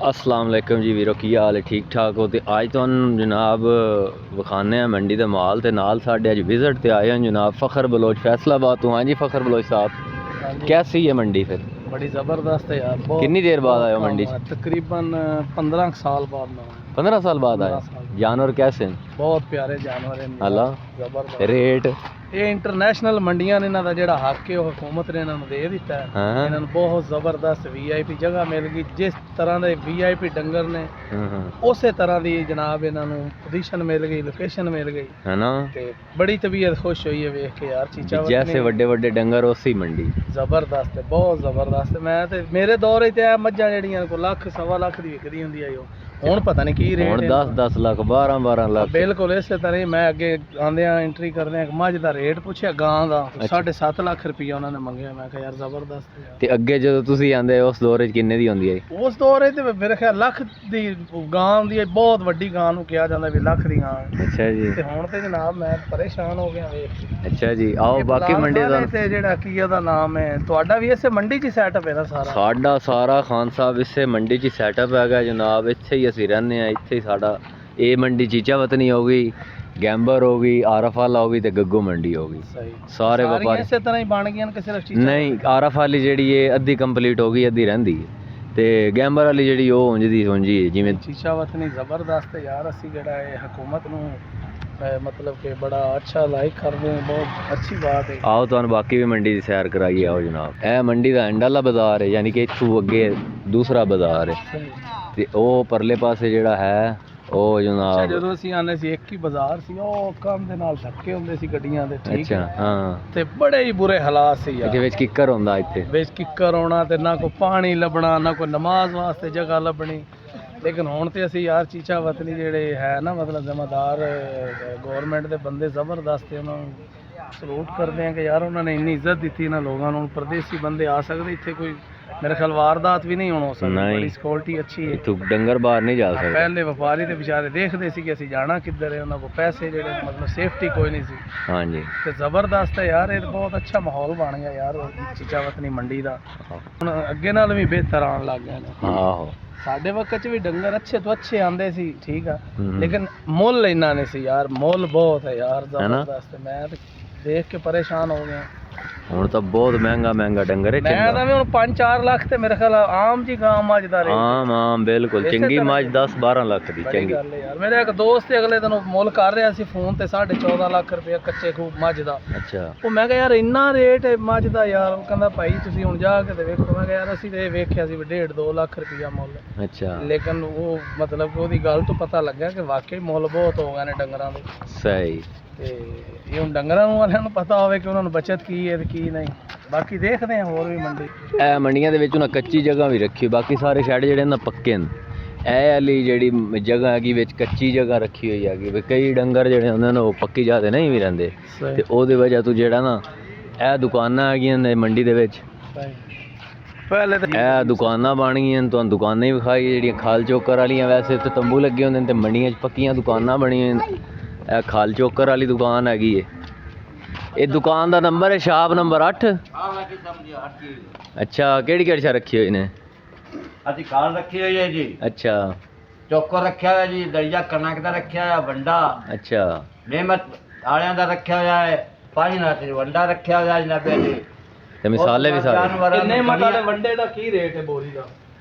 अस्सलाम वालेकुम जी वीरो, की हाल है? ठीक ठाक हो? तो अज तुहानू जनाब विखाने मांडी का माल तो नाल साडे अज विजिट ते आए हैं जनाब फ़खर बलोच फैसलाबाद तो। हाँ जी फ़खर बलोच साहब, कैसी है मंडी फिर? बड़ी ज़बरदस्त है यार। कितनी देर बाद आए हो मंडी? तकरीबन 15 साल बाद में 15 साल बाद आए। जानवर कैसे हैं? बहुत प्यारे जानवर हैं अल्लाह। जबरदस्त रेट? ये इंटरनेशनल मंडियां ने इन्हां दा जेड़ा हक है वो हुकूमत ने इन्हां नूं दे दिता है। हाँ। इन्हां नूं बहुत ज़बरदस्त वीआईपी जगह मिल गई। जिस तरह के वीआईपी डंगर ने उस तरह की जनाब इन्हां नूं पोजीशन मिल गई, लोकेशन मिल गई है ना। ते बड़ी तबीयत खुश हुई है वेख के यार। चीचा जैसे वड्डे वड्डे डंगर उसी मंडी जबरदस्त है, बहुत जबरदस्त। मैं ते मेरे दौर च मज्झां जेहड़ियां को लाख सवा लाख दी विकदी हुंदी आई हुण पता नहीं की रेट है। 10 लाख 12 लाख बिल्कुल इसे तरह। मैं अगे आंदे एंट्री करदे मझ दा रेट पुछया गां दा 7.5 लाख रुपया उन्होंने मंगया। मैं कहा यार जबरदस्त है। ते अगे जो तुसी आंदे उस दौर च किन्ने दी होंदी है? उस दौर च मेरे ख्याल लाख दी गां दी है। बहुत वड्डी गां नूं कहा जांदा भी लाख दी गां। अच्छा जी। ते हुण ते जनाब मैं परेशान हो गया वेख के। अच्छा जी, आओ बाकी मंडी दा ते जेड़ा की ओदा नाम है तुहाडा भी इसे मंडी च सेटअप है ना सारा? साडा सारा खान साहब इसे मंडी च सेटअप हैगा जनाब। इत्थे ही असीं रहने आ। इत्थे ही साडा ये मंडी चीचा वतनी हो गई, गैंबर हो गई, आरफ वाला हो गई ते गग्गू मंडी हो गई। सारे व्यापारी इसे तरह ही बन गए कि सिर्फ चीचा? नहीं, आरफ वाली जेड़ी है अद्धी कंप्लीट हो गई, अद्धी रहिंदी है ते गैंबर वाली जेड़ी ओ उंज दी उंज ही जिवें चीचा वतनी जबरदस्त है यार। असी जेड़ा है हुकूमत नूं मतलब कि बड़ा अच्छा लाइक करते हैं, बहुत अच्छी बात है। आओ तुहानू बाकी भी मंडी की सैर कराइए। आओ जनाब, ए मंडी का एंड वाला बाजार है, यानी कि इत्थों अगे दूसरा बाजार है ते ओ परले पासे जेड़ा है ਉਹ ਜਨਾਬ ਜਦੋਂ ਅਸੀਂ ਆਨੇ ਸੀ ਇੱਕ ਹੀ ਬਾਜ਼ਾਰ ਸੀ। ਉਹ ਕੰਮ ਦੇ ਨਾਲ ਧੱਕੇ ਹੁੰਦੇ ਸੀ ਗੱਡੀਆਂ ਦੇ। ਠੀਕ ਅੱਛਾ, ਹਾਂ। ਤੇ ਬੜੇ ਹੀ ਬੁਰੇ ਹਾਲਾਤ ਸੀ ਯਾਰ। ਇਹਦੇ ਵਿੱਚ ਕਿੱਕਰ ਹੁੰਦਾ, ਇੱਥੇ ਵਿੱਚ ਕਿੱਕਰ ਆਉਣਾ ਤੇ ਨਾ ਕੋਈ ਪਾਣੀ ਲੱਭਣਾ, ਨਾ ਕੋਈ ਨਮਾਜ਼ ਵਾਸਤੇ ਜਗ੍ਹਾ ਲੱਭਣੀ। ਲੇਕਿਨ ਹੁਣ ਤੇ ਅਸੀਂ ਯਾਰ ਚੀਚਾ ਵਤਨੀ ਜਿਹੜੇ ਹੈ ਨਾ ਮਤਲਬ ਜ਼ਿੰਮੇਦਾਰ ਗਵਰਨਮੈਂਟ ਦੇ ਬੰਦੇ ਜ਼ਬਰਦਸਤ ਹੈ। ਉਹਨਾਂ ਨੂੰ ਸਲੂਟ ਕਰਦੇ ਆ ਕਿ ਯਾਰ ਉਹਨਾਂ ਨੇ ਇੰਨੀ ਇੱਜ਼ਤ ਦਿੱਤੀ ਇਹਨਾਂ ਲੋਕਾਂ ਨੂੰ। ਪਰਦੇਸੀ ਬੰਦੇ ਆ ਸਕਦੇ ਇੱਥੇ, ਕੋਈ मेरे ख्याल वारदात भी नहीं होना हो सकती। बड़ी सिक्योरिटी अच्छी है, तू डंगर बाहर नहीं जा सकते। पहले व्यापारी ते बेचारे देखते सी कि ਅਸੀਂ ਜਾਣਾ ਕਿੱਧਰ ਹੈ। ਉਹਨਾਂ ਕੋਲ ਪੈਸੇ ਜਿਹੜੇ मतलब सेफ्टी कोई नहीं सी। हाँ जी। ਤੇ ਜ਼ਬਰਦਸਤ ਹੈ ਯਾਰ। ਇਹ ਬਹੁਤ ਅੱਛਾ ਮਾਹੌਲ ਬਣ ਗਿਆ ਯਾਰ ਚੀਚਾ ਵਤਨੀ ਮੰਡੀ ਦਾ। ਹੁਣ ਅੱਗੇ ਨਾਲ ਵੀ ਬਿਹਤਰ ਆਉਣ ਲੱਗ ਗਏ ਨੇ। ਆਹੋ, ਸਾਡੇ ਵਕਤ 'ਚ ਵੀ ਡੰਗਰ ਅੱਛੇ ਤੋਂ ਅੱਛੇ ਆਂਦੇ ਸੀ, ਠੀਕ ਆ, ਲੇਕਿਨ ਮੁੱਲ ਇੰਨਾ ਨਹੀਂ ਸੀ ਯਾਰ। ਮੁੱਲ ਬਹੁਤ ਹੈ ਯਾਰ ਜ਼ਬਰਦਸਤ। ਮੈਂ ਤੇ ਦੇਖ ਕੇ ਪਰੇਸ਼ਾਨ ਹੋ ਗਿਆ। ਹੁਣ ਤਾਂ ਬਹੁਤ ਮਹਿੰਗਾ ਮਹਿੰਗਾ ਡੰਗਰ ਹੈ। ਮੈਂ ਤਾਂ ਵੀ ਹੁਣ 5-4 ਲੱਖ ਤੇ ਮੇਰੇ ਖਿਆਲ ਆਮ ਜੀ ਗਾਂ ਮੱਝ ਦਾ ਰੇਟ। ਆਮ ਬਿਲਕੁਲ ਚੰਗੀ ਮੱਝ 10-12 ਲੱਖ ਦੀ ਚੰਗੀ ਗੱਲ ਹੈ ਯਾਰ। ਮੇਰਾ ਇੱਕ ਦੋਸਤ ਅਗਲੇ ਦਿਨ ਮੁੱਲ ਕਰ ਰਿਹਾ ਸੀ ਫੋਨ ਤੇ 14.5 ਲੱਖ ਰੁਪਏ ਕੱਚੇ ਖੂਬ ਮੱਝ ਦਾ। ਅੱਛਾ। ਉਹ ਮੈਂ ਕਿਹਾ ਯਾਰ ਇੰਨਾ ਰੇਟ ਹੈ ਮੱਝ ਦਾ ਯਾਰ। ਉਹ ਕਹਿੰਦਾ ਭਾਈ ਤੁਸੀਂ ਹੁਣ ਜਾ ਕੇ ਤੇ ਵੇਖੋ। ਮੈਂ ਕਿਹਾ ਯਾਰ ਅਸੀਂ ਤੇ ਇਹ ਵੇਖਿਆ ਸੀ 1.5-2 ਲੱਖ ਰੁਪਇਆ ਮੁੱਲ। ਅੱਛਾ। ਲੇਕਿਨ ਉਹ ਮਤਲਬ ਕਿ ਉਹਦੀ ਗੱਲ ਤੋਂ ਪਤਾ ਲੱਗਾ ਕਿ ਵਾਕਈ ਮੁੱਲ ਬਹੁਤ ਹੋ ਗਏ ਨੇ ਡੰਗਰਾਂ ਦੇ। ਸਹੀ। ਤੇ ਇਹ ਹੁਣ ਡੰਗਰਾਂ ਨੂੰ ਵਾਲਿਆਂ ਨੂੰ ਪਤਾ ਹੋਵੇ ਕਿ ਉਹਨਾਂ ਨੂੰ ਬਚਤ ਕੀ ਹੈ ਤੇ ਕੀ ਨਹੀਂ। ਬਾਕੀ ਦੇਖਦੇ ਹਾਂ ਹੋਰ ਵੀ ਮੰਡੀ। ਇਹ ਮੰਡੀਆਂ ਦੇ ਵਿੱਚ ਉਹਨਾਂ ਕੱਚੀ ਜਗ੍ਹਾ ਵੀ ਰੱਖੀ, ਬਾਕੀ ਸਾਰੇ ਸ਼ੈਡ ਜਿਹੜੇ ਨਾ ਪੱਕੇ ਨੇ। ਇਹ ਵਾਲੀ ਜਿਹੜੀ ਜਗ੍ਹਾ ਹੈਗੀ ਵਿੱਚ ਕੱਚੀ ਜਗ੍ਹਾ ਰੱਖੀ ਹੋਈ ਹੈਗੀ ਵੀ ਕਈ ਡੰਗਰ ਜਿਹੜੇ ਹੁੰਦੇ ਨੇ ਉਹ ਪੱਕੀ ਜਗ੍ਹਾ ਤੇ ਨਹੀਂ ਵੀ ਰਹਿੰਦੇ ਤੇ ਉਹਦੀ ਵਜ੍ਹਾ ਤੋਂ ਜਿਹੜਾ ਨਾ ਇਹ ਦੁਕਾਨਾਂ ਹੈਗੀਆਂ ਨੇ ਮੰਡੀ ਦੇ ਵਿੱਚ। ਪਹਿਲੇ ਤਾਂ ਇਹ ਦੁਕਾਨਾਂ ਬਣ ਗਈਆਂ ਨੇ, ਤੁਹਾਨੂੰ ਦੁਕਾਨਾਂ ਹੀ ਵਿਖਾਈ ਜਿਹੜੀਆਂ ਖਾਲ ਚੋਕਰ ਵਾਲੀਆਂ। ਵੈਸੇ ਤਾਂ ਤੰਬੂ ਲੱਗੇ ਹੁੰਦੇ ਨੇ ਤੇ ਮੰਡੀਆਂ 'ਚ ਪੱਕੀਆਂ ਦੁਕਾਨਾਂ ਬਣੀਆਂ ਨੇ। ਇਹ ਖਾਲ ਚੋਕਰ ਵਾਲੀ ਦੁਕਾਨ ਹੈਗੀ ਹੈ। ਇਹ ਦੁਕਾਨ ਦਾ ਨੰਬਰ ਹੈ ਸ਼ਾਪ ਨੰਬਰ 8। ਅੱਛਾ, ਕਿਹੜੀ ਕਿਹੜੀ ਸ਼ਾ ਰੱਖੀ ਹੋਈ ਨੇ? ਅਸੀਂ ਖਾਲ ਰੱਖੀ ਹੋਈ ਹੈ ਜੀ। ਅੱਛਾ। ਚੋਕਰ ਰੱਖਿਆ ਹੋਇਆ ਜੀ, ਦਰਿਆ ਕਣਕ ਦਾ ਰੱਖਿਆ ਹੋਇਆ, ਵੰਡਾ ਅੱਛਾ। ਨਿਹਮਤ ਵਾਲਿਆਂ ਦਾ ਰੱਖਿਆ ਹੋਇਆ ਹੈ, ਪਾਣੀ ਨਾਲ ਵੰਡਾ ਰੱਖਿਆ ਹੋਇਆ ਜੀ 90 ਦੀ। ਤੇ ਮਿਸਾਲੇ ਵੀ ਸਾਰੇ। ਨਿਹਮਤ ਵਾਲੇ ਵੰਡੇ ਦਾ ਕੀ ਰੇਟ ਹੈ ਬੋਰੀ ਦਾ?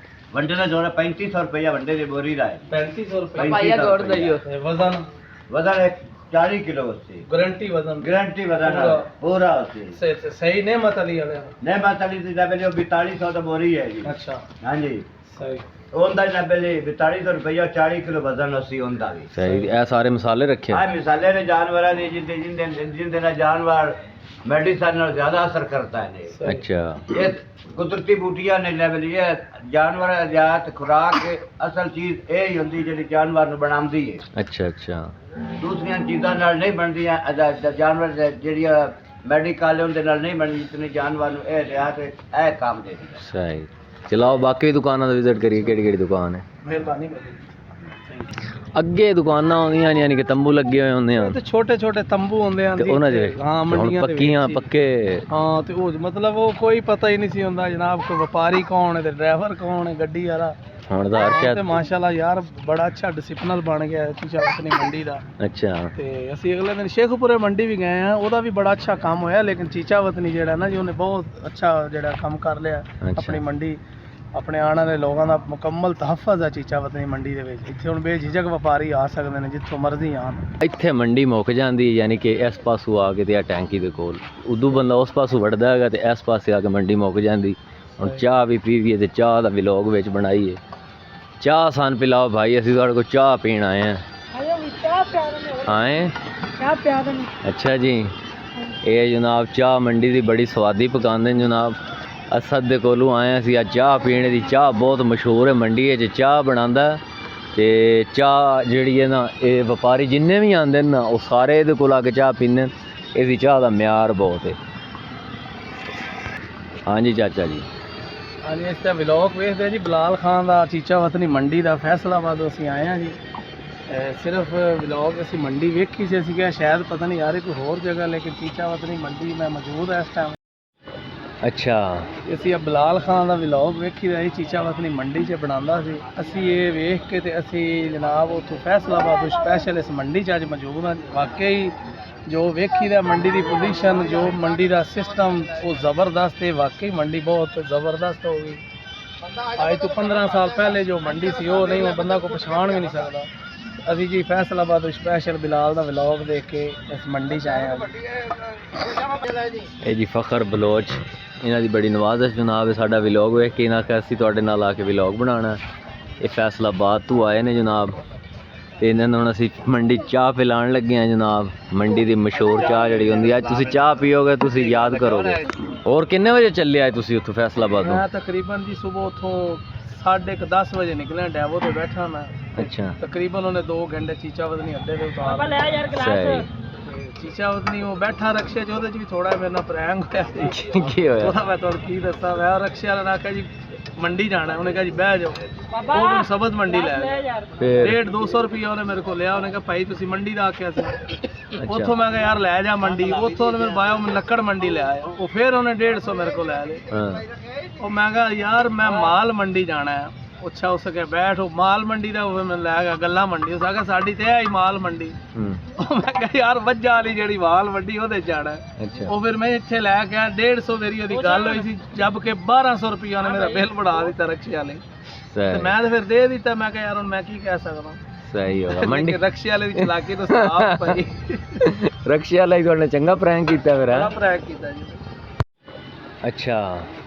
ਵੰਡੇ ਦਾ ਜੋੜਾ 3500 ਰੁਪਇਆ ਵੰਡੇ ਦੀ ਬੋਰੀ ਦਾ ਹੈ। 3500 ਰੁਪਏ ਪਾਈਆ ਜੋੜ ਦਈਓ। ਵਜ਼ਨ ਵਜ਼ਨ 40 ਕਿਲੋ ਉਸੇ ਗਾਰੰਟੀ ਵਜ਼ਨ ਵਜ਼ਨ ਪੂਰਾ ਉਸੇ ਸਹੀ ਨਿਹਮਤ ਵਾਲੀ ਵਾਲੇ ਨਿਹਮਤ ਵਾਲੀ ਦੀ 4200 ਦਾ ਬੋਰੀ ਹੈ ਜੀ। ਅੱਛਾ, ਹਾਂਜੀ ਸਹੀ। ਉਹਦਾ 4200 ਰੁਪਇਆ 40 ਕਿਲੋ ਵਜ਼ਨ ਅਸੀਂ ਉਹਦਾ ਵੀ ਸਹੀ। ਇਹ ਸਾਰੇ ਮਸਾਲੇ ਰੱਖੇ ਆ ਮਿਸਾਲੇ ਨੇ ਜਾਨਵਰਾਂ ਦੇ ਜਿੰਦੇ ਨਾਲ ਜਾਨਵਰ मेडिसिन ਨਾਲ ਜ਼ਿਆਦਾ ਅਸਰ ਕਰਤਾ ਹੈ। अच्छा। ਇਹ ਕੁਦਰਤੀ ਬੂਟੀਆਂ ਨੇ ਲੈਵਲ ਇਹ ਜਾਨਵਰ ਅਜਾਤ ਖੁਰਾਕ ਅਸਲ ਚੀਜ਼ ਇਹ ਹੀ ਹੁੰਦੀ ਜਿਹੜੀ ਜਾਨਵਰ ਨੂੰ ਬਣਾਉਂਦੀ ਹੈ। अच्छा अच्छा। ਦੂਸਰੀਆਂ ਚੀਜ਼ਾਂ ਨਾਲ ਨਹੀਂ ਬਣਦੀਆਂ। ਜਾਨਵਰ ਜਿਹੜੀਆਂ ਮੈਡੀਕਲ ਉਹਦੇ ਨਾਲ ਨਹੀਂ ਬਣਦੀ ਜਿਤਨੇ ਜਾਨਵਰ ਨੂੰ ਇਹ ਰਿਆਤ ਇਹ ਕੰਮ ਦੇ ਦੀ। सही। चलाओ बाकी दुकानों का विजिट करिए। केड़ी केड़ी दुकान है? ਮਿਹਰਬਾਨੀ। ਅੱਗੇ ਦੁਕਾਨਾਂ ਆਉਂਦੀਆਂ ਨੇ ਯਾਨੀ ਕਿ ਤੰਬੂ ਲੱਗੇ ਹੋਏ ਹੁੰਦੇ ਆ ਤੇ ਛੋਟੇ ਛੋਟੇ ਤੰਬੂ ਹੁੰਦੇ ਆਂ ਤੇ ਉਹਨਾਂ ਦੇ ਹਾਂ ਮੰਡੀਆਂ ਦੇ ਪੱਕੀਆਂ ਪੱਕੇ। ਹਾਂ ਤੇ ਉਹ ਮਤਲਬ ਉਹ ਕੋਈ ਪਤਾ ਹੀ ਨਹੀਂ ਸੀ ਹੁੰਦਾ ਜਨਾਬ ਕੋਈ ਵਪਾਰੀ ਕੌਣ ਹੈ ਤੇ ਡਰਾਈਵਰ ਕੌਣ ਹੈ ਗੱਡੀ ਵਾਲਾ। ਹੁਣ ਦਾ ਹਰ ਤੇ ਸ਼ਾਇਦ ਮਾਸ਼ਾਅੱਲਾ ਯਾਰ ਬੜਾ ਅੱਛਾ ਡਿਸਪਲਿਨ ਬਣ ਗਿਆ ਚੀਚਾ ਵਤਨੀ ਮੰਡੀ ਦਾ। ਅੱਛਾ ਤੇ ਅਸੀਂ ਅਗਲੇ ਦਿਨ ਸ਼ੇਖੂਪੁਰੇ ਮੰਡੀ ਵੀ ਗਏ ਆ, ਉਹਦਾ ਵੀ ਬੜਾ ਅੱਛਾ ਕੰਮ ਹੋਇਆ, ਲੇਕਿਨ ਚੀਚਾ ਵਤਨੀ ਜਿਹੜਾ ਨਾ ਜੀ ਉਹਨੇ ਬਹੁਤ ਅੱਛਾ ਜਿਹੜਾ ਕੰਮ ਕਰ ਲਿਆ। ਆਪਣੀ ਮੰਡੀ ਆਪਣੇ ਆਉਣ ਵਾਲੇ ਲੋਕਾਂ ਦਾ ਮੁਕੰਮਲ ਤਹਫਜ਼ ਹੈ ਚੀਚਾ ਵਤਨੀ ਮੰਡੀ ਦੇ ਵਿੱਚ। ਇੱਥੇ ਹੁਣ ਬੇਝਿਜਕ ਵਪਾਰੀ ਆ ਸਕਦੇ ਨੇ ਜਿੱਥੋਂ ਮਰਜ਼ੀ ਆਉਣ। ਇੱਥੇ ਮੰਡੀ ਮੁੱਕ ਜਾਂਦੀ ਹੈ, ਯਾਨੀ ਕਿ ਇਸ ਪਾਸੋਂ ਆ ਕੇ ਤੇ ਆ ਟੈਂਕੀ ਦੇ ਕੋਲ ਉਦੋਂ ਬੰਦਾ ਉਸ ਪਾਸੋਂ ਵੜਦਾ ਹੈਗਾ ਤੇ ਇਸ ਪਾਸੇ ਆ ਕੇ ਮੰਡੀ ਮੁੱਕ ਜਾਂਦੀ। ਹੁਣ ਚਾਹ ਵੀ ਪੀਵੀਏ ਤੇ ਚਾਹ ਦਾ ਵਲੌਗ ਵਿੱਚ ਬਣਾਈਏ। ਚਾਹ ਸਾਨੂੰ ਪਿਲਾਓ ਭਾਈ, ਅਸੀਂ ਤੁਹਾਡੇ ਕੋਲ ਚਾਹ ਪੀਣ ਆਏ ਹਾਂ। ਆਏ ਅੱਛਾ ਜੀ। ਇਹ ਜਨਾਬ ਚਾਹ ਮੰਡੀ ਦੀ ਬੜੀ ਸਵਾਦੀ ਪਕਾਉਂਦੇ ਨੇ ਜਨਾਬ। ਅਸਦ ਦੇ ਕੋਲੋਂ ਆਏ ਅਸੀਂ ਅੱਜ ਚਾਹ ਪੀਣ ਦੀ। ਚਾਹ ਬਹੁਤ ਮਸ਼ਹੂਰ ਹੈ ਮੰਡੀ 'ਚ, ਚਾਹ ਬਣਾਉਂਦਾ ਤੇ ਚਾਹ ਜਿਹੜੀ ਹੈ ਨਾ ਇਹ ਵਪਾਰੀ ਜਿੰਨੇ ਵੀ ਆਉਂਦੇ ਨੇ ਨਾ ਉਹ ਸਾਰੇ ਇਹਦੇ ਕੋਲ ਆ ਕੇ ਚਾਹ ਪੀਂਦੇ। ਇਹਦੀ ਚਾਹ ਦਾ ਮਿਆਰ ਬਹੁਤ ਹੈ। ਹਾਂਜੀ ਚਾਚਾ ਜੀ। ਹਾਂਜੀ ਇਸ ਦਾ ਵਲੌਗ ਵੇਖਦੇ ਜੀ ਬਲਾਲ ਖਾਨ ਦਾ ਚੀਚਾ ਵਤਨੀ ਮੰਡੀ ਦਾ ਫੈਸਲਾਬਾਦ ਅਸੀਂ ਆਏ ਹਾਂ ਜੀ। ਸਿਰਫ ਵਲੌਗ ਅਸੀਂ ਮੰਡੀ ਵੇਖੀ ਸੀ, ਅਸੀਂ ਕਿਹਾ ਸ਼ਾਇਦ ਪਤਾ ਨਹੀਂ ਯਾਰ ਕੋਈ ਹੋਰ ਜਗ੍ਹਾ, ਲੇਕਿਨ ਚੀਚਾ ਵਤਨੀ ਮੰਡੀ ਮੈਂ ਮੌਜੂਦ ਹਾਂ ਇਸ ਟਾਈਮ। ਅੱਛਾ ਅਸੀਂ ਬਲਾਲ ਖਾਨ ਦਾ ਵਲੌਗ ਵੇਖੀ ਦਾ ਚੀਚਾ ਵਤਨੀ ਮੰਡੀ 'ਚ ਬਣਾਉਂਦਾ ਸੀ। ਅਸੀਂ ਇਹ ਵੇਖ ਕੇ ਤੇ ਅਸੀਂ ਜਨਾਬ ਉੱਥੋਂ ਫੈਸਲਾਬਾਦ ਤੋਂ ਸਪੈਸ਼ਲ ਇਸ ਮੰਡੀ 'ਚ ਅੱਜ ਮੌਜੂਦ ਹਾਂ। ਵਾਕਈ ਜੋ ਵੇਖੀ ਦਾ ਮੰਡੀ ਦੀ ਪੋਜੀਸ਼ਨ, ਜੋ ਮੰਡੀ ਦਾ ਸਿਸਟਮ ਉਹ ਜ਼ਬਰਦਸਤ ਹੈ। ਵਾਕਈ ਮੰਡੀ ਬਹੁਤ ਜ਼ਬਰਦਸਤ ਹੋ ਗਈ। ਅੱਜ ਤੋਂ 15 ਸਾਲ ਪਹਿਲੇ ਜੋ ਮੰਡੀ ਸੀ ਉਹ ਨਹੀਂ, ਉਹ ਬੰਦਾ ਕੋਈ ਪਛਾਣ ਵੀ ਨਹੀਂ ਸਕਦਾ। ਅਸੀਂ ਜੀ ਫੈਸਲਾਬਾਦ ਤੋਂ ਸਪੈਸ਼ਲ ਬਿਲਾਲ ਦਾ ਵਲੌਗ ਦੇਖ ਕੇ ਇਸ ਮੰਡੀ 'ਚ ਆਏ ਹਾਂ। ਇਹ ਜੀ ਫਖਰ ਬਲੋਚ, ਇਹਨਾਂ ਦੀ ਬੜੀ ਨਵਾਜ਼ਸ਼ ਜਨਾਬ ਹੈ। ਸਾਡਾ ਵਲੌਗ ਵੇਖ ਕੇ ਇਹਨਾਂ ਕਿ ਅਸੀਂ ਤੁਹਾਡੇ ਨਾਲ ਆ ਕੇ ਵਲੌਗ ਬਣਾਉਣਾ। ਇਹ ਫੈਸਲਾਬਾਦ ਤੋਂ ਆਏ ਨੇ ਜਨਾਬ ਤੇ ਇਹਨਾਂ ਨੂੰ ਹੁਣ ਅਸੀਂ ਮੰਡੀ ਚਾਹ ਪਿਲਾਉਣ ਲੱਗੇ ਹਾਂ ਜਨਾਬ। ਮੰਡੀ ਦੀ ਮਸ਼ਹੂਰ ਚਾਹ ਜਿਹੜੀ ਹੁੰਦੀ, ਅੱਜ ਤੁਸੀਂ ਚਾਹ ਪੀਓਗੇ ਤੁਸੀਂ ਯਾਦ ਕਰੋਗੇ। ਹੋਰ ਕਿੰਨੇ ਵਜੇ ਚੱਲੇ ਅੱਜ ਤੁਸੀਂ ਉੱਥੋਂ ਫੈਸਲਾਬਾਦ ਤੋਂ? ਮੈਂ ਤਕਰੀਬਨ ਜੀ ਸਵੇਰ ਉੱਥੋਂ 10:30 ਵਜੇ ਨਿਕਲਿਆ, ਡੈਵੋ ਤੇ ਬੈਠਾ ਮੈਂ। ਅੱਛਾ ਤਕਰੀਬਨ ਉਹਨੇ 2 ਘੰਟੇ ਚੀਚਾ ਵਤਨੀ ਅੱਡੇ ਤੇ ਉਤਾਰ ਸਹੀ। ਚੀਚਾ ਵਤਨੀ ਉਹ ਬੈਠਾ ਰਕਸ਼ੇ 'ਚ, ਉਹਦੇ 'ਚ ਵੀ ਥੋੜਾ ਮੇਰੇ ਨਾਲ ਪ੍ਰੈਂਕ ਹੋਇਆ ਸੀ। ਕੀ ਹੋਇਆ? ਉਹਦਾ ਮੈਂ ਤੁਹਾਨੂੰ ਕੀ ਦੱਸਾਂ। ਮੈਂ ਰਕਸ਼ੇ ਵਾਲਾ ਨੇ ਕਿਹਾ ਜੀ ਮੰਡੀ ਜਾਣਾ, ਉਹਨੇ ਕਿਹਾ ਜੀ ਬਹਿ ਜਾਓ। ਉਹ ਮੈਨੂੰ ਸਬਜ਼ ਮੰਡੀ ਲੈ ਗਿਆ। ਫਿਰ 150-200 ਰੁਪਇਆ ਉਹਨੇ ਮੇਰੇ ਕੋਲ ਲਿਆ। ਉਹਨੇ ਕਿਹਾ ਭਾਈ ਤੁਸੀਂ ਮੰਡੀ ਦਾ ਆਖਿਆ ਸੀ। ਉੱਥੋਂ ਮੈਂ ਕਿਹਾ ਯਾਰ ਲੈ ਜਾ ਮੰਡੀ। ਉੱਥੋਂ ਉਹਨੇ ਮੈਨੂੰ ਬਾਇਆ ਲੱਕੜ ਮੰਡੀ ਲੈ ਆਇਆ। ਉਹ ਫਿਰ ਉਹਨੇ 150 ਮੇਰੇ ਕੋਲ ਲੈ ਲਏ। ਉਹ ਮੈਂ ਕਿਹਾ ਯਾਰ ਮੈਂ ਮਾਲ ਮੰਡੀ ਜਾਣਾ ਹੈ। ਅੱਛਾ ਉਸ ਕੇ ਬੈਠ ਉਹ ਮਾਲ ਮੰਡੀ ਦਾ ਉਹ ਮੈਨੂੰ ਲੈ ਗਿਆ ਗੱਲਾਂ ਮੰਡੀ। ਉਸ ਆਖਿਆ ਸਾਡੀ ਤੇ ਆਈ ਮਾਲ ਮੰਡੀ। ਉਹ ਮੈਂ ਕਿਹਾ ਯਾਰ ਵੱਜਾ ਵਾਲੀ ਜਿਹੜੀ ਮਾਲ ਮੰਡੀ ਉਹਦੇ ਜਾਣਾ। ਉਹ ਫਿਰ ਮੈਂ ਇੱਥੇ ਲੈ ਕੇ ਆਇਆ। 150 ਮੇਰੀ ਉਹਦੀ ਗੱਲ ਹੋਈ ਸੀ, ਜਦ ਕਿ 1200 ਰੁਪਇਆ ਉਹਨੇ ਮੇਰਾ ਬਿੱਲ ਬਣਾ ਦਿੱਤਾ ਰਕਸ਼ੇ ਵਾਲੇ ਤੇ ਮੈਂ ਤਾਂ ਫਿਰ ਦੇ ਦਿੱਤਾ। ਮੈਂ ਕਿਹਾ ਯਾਰ ਹੁਣ ਮੈਂ ਕੀ ਕਹਿ ਸਕਦਾ। ਸਹੀ ਹੋਗਾ ਮੰਡੀ ਰਕਸ਼ੇ ਵਾਲੇ ਦੀ ਚਲਾਕੀ ਤਾਂ ਸਾਫ ਪਈ। ਰਕਸ਼ੇ ਵਾਲਾ ਹੀ ਤੁਹਾਡੇ ਚੰਗਾ ਪ੍ਰੈਂਕ ਕੀਤਾ ਫਿਰ? ਬੜਾ ਪ੍ਰੈਂਕ ਕੀਤਾ ਜੀ। ਅੱਛਾ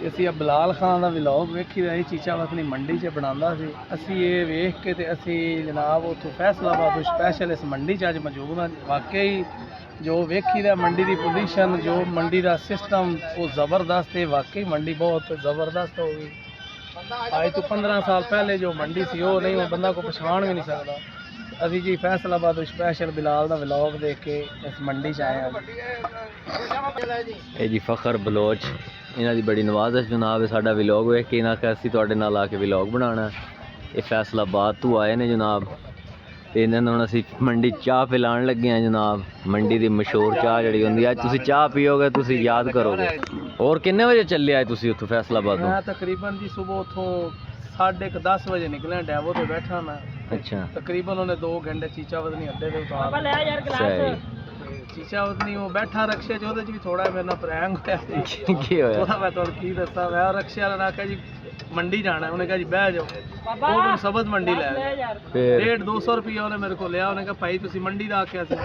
ਅਸੀਂ ਬਲਾਲ ਖਾਨ ਦਾ ਵਲੌਗ ਵੇਖੀ ਦਾ ਚੀਚਾ ਵਤਨੀ ਮੰਡੀ 'ਚ ਬਣਾਉਂਦਾ ਸੀ। ਅਸੀਂ ਇਹ ਵੇਖ ਕੇ ਤੇ ਅਸੀਂ ਜਨਾਬ ਉੱਥੋਂ ਫੈਸਲਾਬਾਦ ਤੋਂ ਸਪੈਸ਼ਲ ਇਸ ਮੰਡੀ 'ਚ ਅੱਜ ਮੌਜੂਦ ਹਾਂ। ਵਾਕਈ ਜੋ ਵੇਖੀ ਦਾ ਮੰਡੀ ਦੀ ਪੋਜੀਸ਼ਨ, ਜੋ ਮੰਡੀ ਦਾ ਸਿਸਟਮ ਉਹ ਜ਼ਬਰਦਸਤ ਹੈ। ਵਾਕਈ ਮੰਡੀ ਬਹੁਤ ਜ਼ਬਰਦਸਤ ਹੋ ਗਈ। ਅੱਜ ਤੋਂ 15 ਸਾਲ ਪਹਿਲੇ ਜੋ ਮੰਡੀ ਸੀ ਉਹ ਨਹੀਂ, ਉਹ ਬੰਦਾ ਕੋਈ ਪਛਾਣ ਵੀ ਨਹੀਂ ਸਕਦਾ। ਅਸੀਂ ਜੀ ਫੈਸਲਾਬਾਦ ਤੋਂ ਸਪੈਸ਼ਲ ਬਿਲਾਲ ਦਾ ਵਲੌਗ ਦੇਖ ਕੇ ਇਸ ਮੰਡੀ 'ਚ ਆਏ ਹਾਂ। ਇਹ ਜੀ ਫਖਰ ਬਲੋਚ, ਇਹਨਾਂ ਦੀ ਬੜੀ ਨਵਾਜ਼ਸ਼ ਜਨਾਬ ਹੈ। ਸਾਡਾ ਵਲੌਗ ਵੇਖ ਕੇ ਇਹਨਾਂ ਕਿ ਅਸੀਂ ਤੁਹਾਡੇ ਨਾਲ ਆ ਕੇ ਵਲੌਗ ਬਣਾਉਣਾ। ਇਹ ਫੈਸਲਾਬਾਦ ਤੋਂ ਆਏ ਨੇ ਜਨਾਬ ਤੇ ਇਹਨਾਂ ਨੂੰ ਹੁਣ ਅਸੀਂ ਮੰਡੀ ਚਾਹ ਪਿਲਾਉਣ ਲੱਗੇ ਹਾਂ ਜਨਾਬ। ਮੰਡੀ ਦੀ ਮਸ਼ਹੂਰ ਚਾਹ ਜਿਹੜੀ ਹੁੰਦੀ, ਅੱਜ ਤੁਸੀਂ ਚਾਹ ਪੀਓਗੇ ਤੁਸੀਂ ਯਾਦ ਕਰੋਗੇ। ਹੋਰ ਕਿੰਨੇ ਵਜੇ ਚੱਲੇ ਅੱਜ ਤੁਸੀਂ ਉੱਥੋਂ ਫੈਸਲਾਬਾਦ ਤੋਂ? ਮੈਂ ਤਕਰੀਬਨ ਜੀ ਸਵੇਰ ਉੱਥੋਂ 10:30 ਵਜੇ ਨਿਕਲਿਆ, ਡੈਵੋ ਤੇ ਬੈਠਾ ਮੈਂ। ਅੱਛਾ ਤਕਰੀਬਨ ਉਹਨੇ 2 ਘੰਟੇ ਚੀਚਾ ਵਤਨੀ ਅੱਡੇ ਤੇ ਉਤਾਰ ਸਹੀ। ਚੀਚਾ ਵਤਨੀ ਉਹ ਬੈਠਾ ਰਕਸ਼ੇ 'ਚ, ਉਹਦੇ 'ਚ ਵੀ ਥੋੜਾ ਮੇਰੇ ਨਾਲ ਪ੍ਰੈਂਕ ਹੋਇਆ ਸੀ। ਕੀ ਹੋਇਆ? ਉਹਦਾ ਮੈਂ ਤੁਹਾਨੂੰ ਕੀ ਦੱਸਾਂ। ਮੈਂ ਰਕਸ਼ੇ ਵਾਲਾ ਨੇ ਕਿਹਾ ਜੀ ਮੰਡੀ ਜਾਣਾ। ਉਹਨੇ ਕਿਹਾ ਜੀ ਬਹਿ ਜਾਓ। ਉਹ ਮੈਨੂੰ ਸਬਜ਼ ਮੰਡੀ ਲੈ ਗਿਆ। ਫਿਰ 150-200 ਰੁਪਇਆ ਉਹਨੇ ਮੇਰੇ ਕੋਲ ਲਿਆ। ਉਹਨੇ ਕਿਹਾ ਭਾਈ ਤੁਸੀਂ ਮੰਡੀ ਦਾ ਆਖਿਆ ਸੀ।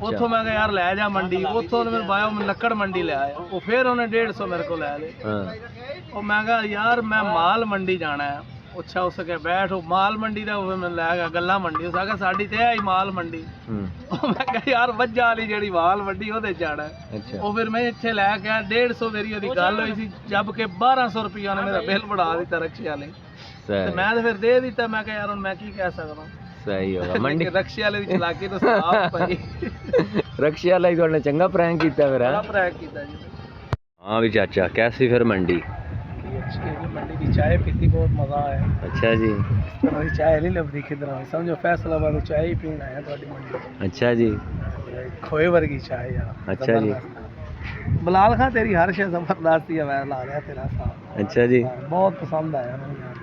ਉੱਥੋਂ ਮੈਂ ਕਿਹਾ ਯਾਰ ਲੈ ਜਾ ਮੰਡੀ। ਉੱਥੋਂ ਉਹਨੇ ਮੈਨੂੰ ਬਾਇਆ ਲੱਕੜ ਮੰਡੀ ਲੈ ਆਇਆ। ਉਹ ਫਿਰ ਉਹਨੇ 150 ਮੇਰੇ ਕੋਲ ਲੈ ਲਏ। ਉਹ ਮੈਂ ਕਿਹਾ ਯਾਰ ਮੈਂ ਮਾਲ ਮੰਡੀ ਜਾਣਾ ਹੈ। ਅੱਛਾ ਉਸ ਕੇ ਬੈਠ ਉਹ ਮਾਲ ਮੰਡੀ ਦਾ ਉਹ ਮੈਨੂੰ ਲੈ ਗਿਆ ਗੱਲਾਂ ਮੰਡੀ। ਉਸ ਆਖਿਆ ਸਾਡੀ ਤੇ ਆਈ ਮਾਲ ਮੰਡੀ। ਉਹ ਮੈਂ ਕਿਹਾ ਯਾਰ ਵੱਜਾ ਵਾਲੀ ਜਿਹੜੀ ਮਾਲ ਮੰਡੀ ਉਹਦੇ ਜਾਣਾ। ਉਹ ਫਿਰ ਮੈਂ ਇੱਥੇ ਲੈ ਕੇ ਆਇਆ। 150 ਮੇਰੀ ਉਹਦੀ ਗੱਲ ਹੋਈ ਸੀ, ਜਦ ਕਿ 1200 ਰੁਪਇਆ ਉਹਨੇ ਮੇਰਾ ਬਿੱਲ ਬਣਾ ਦਿੱਤਾ ਰਕਸ਼ੇ ਵਾਲੇ ਤੇ ਮੈਂ ਤਾਂ ਫਿਰ ਦੇ ਦਿੱਤਾ। ਮੈਂ ਕਿਹਾ ਯਾਰ ਹੁਣ ਮੈਂ ਕੀ ਕਹਿ ਸਕਦਾ। ਸਹੀ ਹੋਗਾ ਮੰਡੀ ਰਕਸ਼ੇ ਵਾਲੇ ਦੀ ਚਲਾਕੀ ਤਾਂ ਸਾਫ ਪਈ। ਰਕਸ਼ੇ ਵਾਲਾ ਹੀ ਤੁਹਾਡੇ ਚੰਗਾ ਪ੍ਰੈਂਕ ਕੀਤਾ ਫਿਰ? ਬੜਾ ਪ੍ਰੈਂਕ ਕੀਤਾ ਜੀ। हाँ भी चाचा, कैसी फिर मंडी? मंडी की चाय पीती बहुत मज़ा आया। अच्छा जी। हमारी चाय नहीं लभदी किधर, समझो फैसलाबाद चाय ही पीना है थोड़ी मंडी। अच्छा जी। खोए वर्गी चाय यार। अच्छा जी। बलाल खां तेरी हर शय जबरदस्त है, मैं ला लिया तेरा साथ। अच्छा जी। बहुत पसंद आया मुझे यार।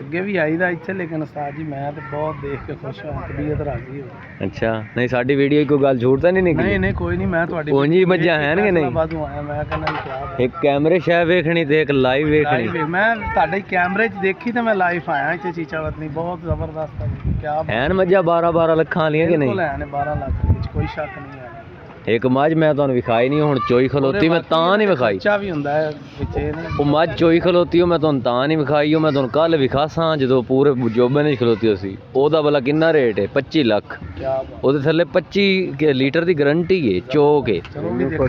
ਅੱਗੇ ਵੀ ਆਈਦਾ ਇੱਥੇ, ਲੇਕਿਨ ਉਸਤਾਦ ਜੀ ਮੈਂ ਤੇ ਬਹੁਤ ਦੇਖ ਕੇ ਖੁਸ਼ ਹਾਂ, ਤਬੀਅਤ ਰਾਜ਼ੀ ਹੋ। ਅੱਛਾ, ਨਹੀਂ ਸਾਡੀ ਵੀਡੀਓ ਕੋਈ ਗੱਲ ਝੂਠ ਤਾਂ ਨਹੀਂ ਨਿਕਲੀ? ਨਹੀਂ ਨਹੀਂ ਕੋਈ ਨਹੀਂ, ਮੈਂ ਤੁਹਾਡੀ ਉਂਝ ਹੀ ਮੱਝਾਂ ਹੈਨ ਕਿ ਨਹੀਂ? ਬਾਦੋਂ ਆਇਆ, ਮੈਂ ਕਹਿੰਦਾ ਜੀ ਕਿਆ ਬਾਤ। ਇੱਕ ਕੈਮਰੇ ਸ਼ਾਇ ਵੇਖਣੀ ਤੇ ਇੱਕ ਲਾਈਵ ਵੇਖਣੀ। Live ਮੈਂ ਤੁਹਾਡੇ ਕੈਮਰੇ 'ਚ ਦੇਖੀ ਤੇ ਮੈਂ ਲਾਈਵ ਆਇਆ ਇੱਥੇ ਚੀਚਾ ਵਤਨੀ, ਬਹੁਤ ਜ਼ਬਰਦਸਤ ਹੈ ਜੀ, ਕਿਆ ਬਾਤ। ਐਨ ਮੱਝਾਂ 12 ਲੱਖਾਂ ਵਾਲੀਆਂ ਕਿ ਨਹੀਂ? ਬਿਲਕੁਲ ਹੈ ਨੇ 12 ਲੱਖ ਦੇ ਵਿੱਚ ਕੋਈ ਸ਼ੱਕ ਨਹੀਂ ਹੈ। ਇੱਕ ਮੱਝ ਮੈਂ ਤੁਹਾਨੂੰ ਵਿਖਾਈ ਨਹੀਂ, ਹੁਣ ਚੋਈ ਖਲੋਤੀ ਮੈਂ ਤਾਂ ਨਹੀਂ ਵਿਖਾਈ। ਬੱਚਾ ਵੀ ਹੁੰਦਾ ਹੈ ਵਿੱਚ ਇਹਨੇ। ਉਹ ਮੱਝ ਚੋਈ ਖਲੋਤੀ ਉਹ ਮੈਂ ਤੁਹਾਨੂੰ ਤਾਂ ਨਹੀਂ ਵਿਖਾਈ, ਉਹ ਮੈਂ ਤੁਹਾਨੂੰ ਕੱਲ ਵਿਖਾਸਾਂ ਜਦੋਂ ਪੂਰੇ ਜੋਬੇ ਨੇ ਖਲੋਤੀ ਸੀ। ਉਹਦਾ ਭਲਾ ਕਿੰਨਾ ਰੇਟ ਹੈ? 25 ਲੱਖ। ਕਿਆ ਬਾਤ। ਉਹਦੇ ਥੱਲੇ 25 ਲੀਟਰ ਦੀ ਗਰੰਟੀ ਹੈ, ਚੋ ਕੇ। ਚਲੋ ਵੀ ਦੇਖੋ।